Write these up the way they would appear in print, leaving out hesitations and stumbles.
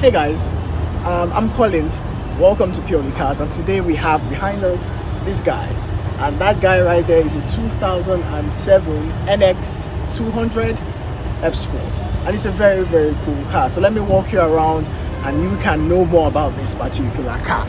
Hey guys, I'm Collins. Welcome to Purely Cars, and today we have behind us this guy, and that guy right there is a 2007 NX200 F Sport, and it's a very cool car. So let me walk you around and you can know more about this particular car.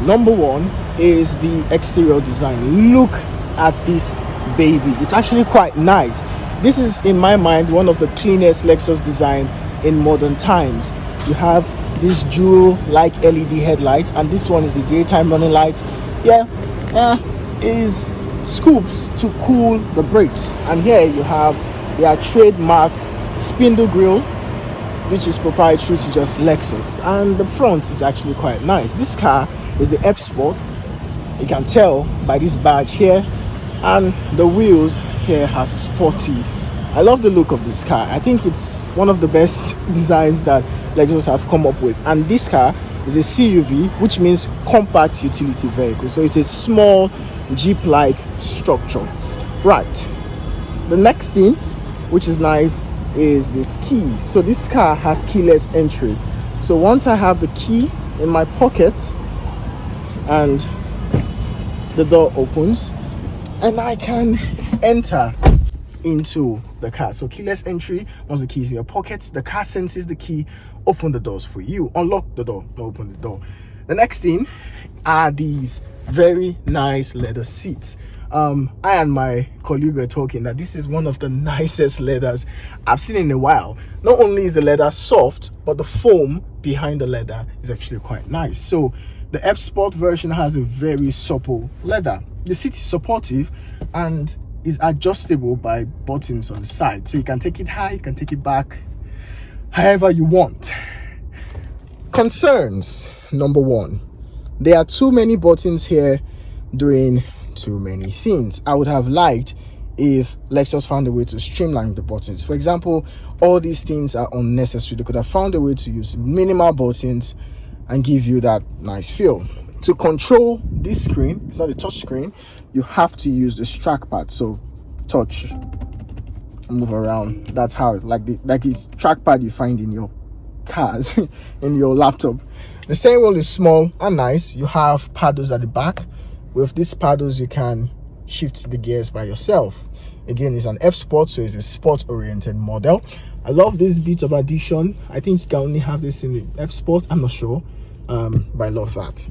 Number one is the exterior design. Look at this baby. It's actually quite nice. This is, in my mind, one of the cleanest Lexus design in modern times. You have this dual like LED headlights, and this one is the daytime running light. Is scoops to cool the brakes, and here you have their trademark spindle grille, which is proprietary to just Lexus, and the front is actually quite nice. This car is the F Sport. You can tell by this badge here, and the wheels here are sporty. I love the look of this car. I think it's one of the best designs that Lexus have come up with, and this car is a CUV, which means compact utility vehicle, so it's a small Jeep-like structure. Right, the next thing which is nice is this key. So this car has keyless entry, so once I have the key in my pocket and the door opens and I can enter into the car. So keyless entry, once the key is in your pocket, the car senses the key, open the doors for you, unlock the door, open the door. The next thing are these very nice leather seats. I and my colleague were talking that this is one of the nicest leathers I've seen in a while. Not only is the leather soft, but the foam behind the leather is actually quite nice. So the F Sport version has a very supple leather. The seat is supportive and is adjustable by buttons on the side, so you can take it high, you can take it back, however you want. Concerns: number one, there are too many buttons here doing too many things. I would have liked if Lexus found a way to streamline the buttons. For example, all these things are unnecessary. They could have found a way to use minimal buttons and give you that nice feel. To control this screen, it's not a touch screen, you have to use the trackpad. So touch, move around. That's how, like this trackpad you find in your cars, in your laptop. The steering wheel is small and nice. You have paddles at the back. With these paddles you can shift the gears by yourself. Again, it's an F Sport, so it's a sport oriented model. I love this bit of addition. I think you can only have this in the F Sport, I'm not sure, but I love that.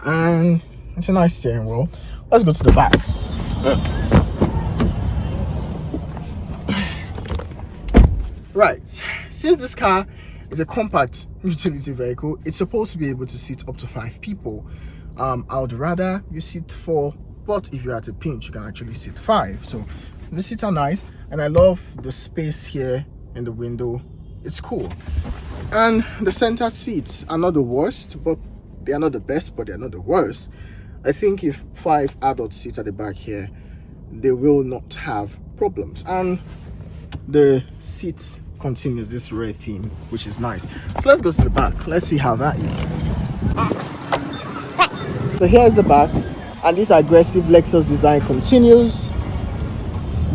And it's a nice steering wheel. Let's go to the back. Right, since this car is a compact utility vehicle, it's supposed to be able to seat up to 5 people. I would rather you seat 4, but if you're at a pinch you can actually seat 5. So the seats are nice, and I love the space here in the window. It's cool. And the center seats are not the worst, but they are not the best, but they are not the worst. I think if 5 adults sit at the back here, they will not have problems. And the seat continues this red theme, which is nice. So let's go to the back. Let's see how that is. So here's the back, and this aggressive Lexus design continues.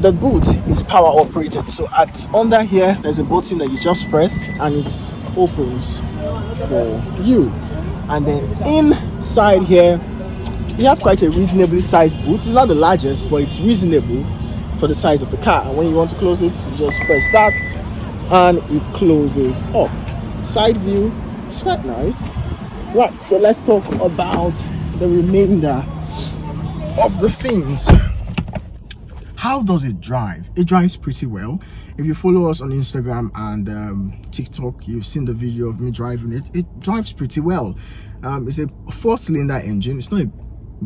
The boot is power operated, so under here there's a button that you just press and it opens for you. And then inside here you have quite a reasonably sized boot. It's not the largest, but it's reasonable for the size of the car. And when you want to close it, you just press that and it closes up. Side view is quite nice. Right, so let's talk about the remainder of the things. How does it drive? It drives pretty well. If you follow us on Instagram and TikTok, you've seen the video of me driving it. It drives pretty well. It's a 4-cylinder engine. It's not a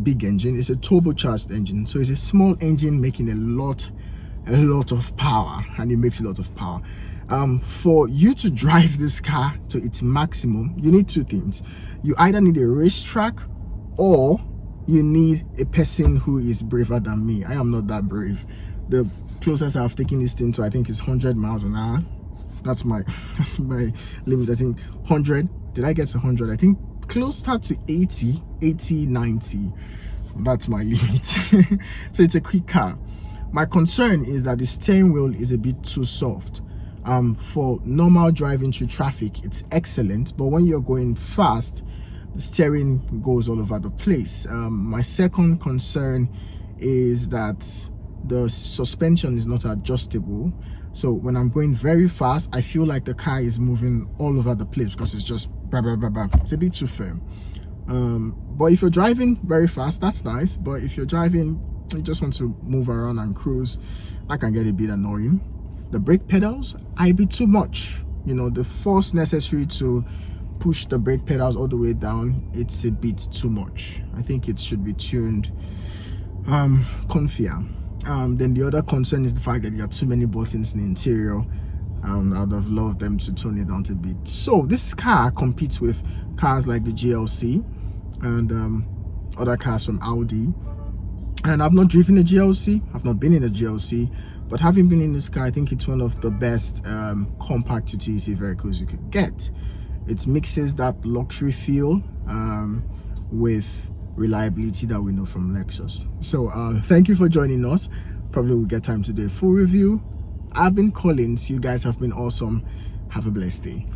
big engine, it's a turbocharged engine, so it's a small engine making a lot of power, and it makes a lot of power. For you to drive this car to its maximum, you need 2 things. You either need a racetrack, or you need a person who is braver than me. I am not that brave. The closest I've taken this thing to, I think, is 100 miles an hour. That's my limit. I think 100. Did I get to 100? I think closer to 80, 90. That's my limit. So it's a quick car. My concern is that the steering wheel is a bit too soft. For normal driving through traffic, it's excellent, but when you're going fast, the steering goes all over the place. My second concern is that the suspension is not adjustable. So when I'm going very fast, I feel like the car is moving all over the place because it's just blah, blah, blah, blah. It's a bit too firm. But if you're driving very fast, that's nice. But if you're driving, you just want to move around and cruise, that can get a bit annoying. The brake pedals are a bit too much. You know, the force necessary to push the brake pedals all the way down, it's a bit too much. I think it should be tuned comfier. Then the other concern is the fact that there are too many buttons in the interior. I would have loved them to tone it down a bit. So this car competes with cars like the GLC and other cars from Audi. And I've not driven a GLC, I've not been in a GLC, but having been in this car, I think it's one of the best compact utility vehicles you could get. It mixes that luxury feel with reliability that we know from Lexus. So thank you for joining us. Probably we'll get time to do a full review. I've been Collins. You guys have been awesome. Have a blessed day.